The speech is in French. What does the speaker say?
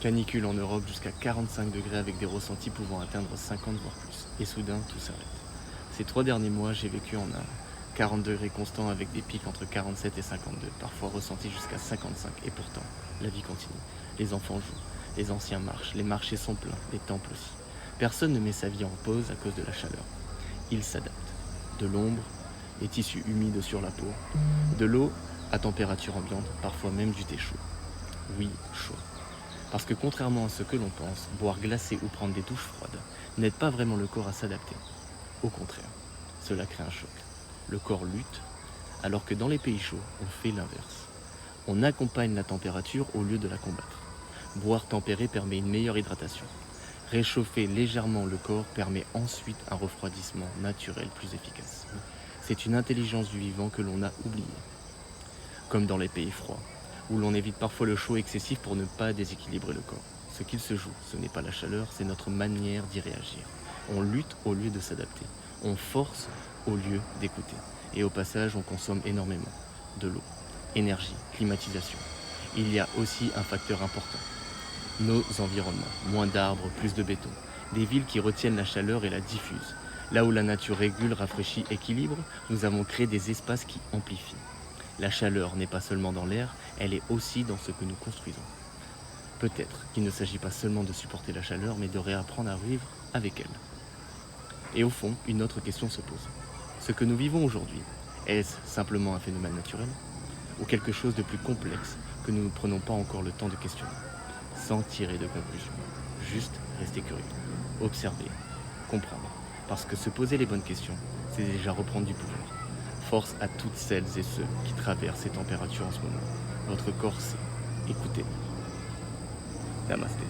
Canicule en Europe jusqu'à 45 degrés avec des ressentis pouvant atteindre 50 voire plus. Et soudain, tout s'arrête. Ces 3 derniers mois, j'ai vécu en Inde. 40 degrés constants avec des pics entre 47 et 52, parfois ressentis jusqu'à 55. Et pourtant, la vie continue. Les enfants jouent, les anciens marchent, les marchés sont pleins, les temples aussi. Personne ne met sa vie en pause à cause de la chaleur. Ils s'adaptent. De l'ombre, des tissus humides sur la peau, de l'eau à température ambiante, parfois même du thé chaud. Oui, chaud. Parce que contrairement à ce que l'on pense, boire glacé ou prendre des douches froides n'aide pas vraiment le corps à s'adapter. Au contraire, cela crée un choc. Le corps lutte, alors que dans les pays chauds, on fait l'inverse. On accompagne la température au lieu de la combattre. Boire tempéré permet une meilleure hydratation. Réchauffer légèrement le corps permet ensuite un refroidissement naturel plus efficace. C'est une intelligence du vivant que l'on a oubliée. Comme dans les pays froids, où l'on évite parfois le chaud excessif pour ne pas déséquilibrer le corps. Ce qu'il se joue, ce n'est pas la chaleur, c'est notre manière d'y réagir. On lutte au lieu de s'adapter. On force au lieu d'écouter. Et au passage, on consomme énormément de l'eau, énergie, climatisation. Il y a aussi un facteur important. Nos environnements. Moins d'arbres, plus de béton. Des villes qui retiennent la chaleur et la diffusent. Là où la nature régule, rafraîchit, équilibre, nous avons créé des espaces qui amplifient. La chaleur n'est pas seulement dans l'air, elle est aussi dans ce que nous construisons. Peut-être qu'il ne s'agit pas seulement de supporter la chaleur, mais de réapprendre à vivre avec elle. Et au fond, une autre question se pose. Ce que nous vivons aujourd'hui, est-ce simplement un phénomène naturel ou quelque chose de plus complexe que nous ne prenons pas encore le temps de questionner, sans tirer de conclusion. Juste rester curieux, observer, comprendre. Parce que se poser les bonnes questions, c'est déjà reprendre du pouvoir. Force à toutes celles et ceux qui traversent ces températures en ce moment. Votre corps sait. Écoutez. Namasté.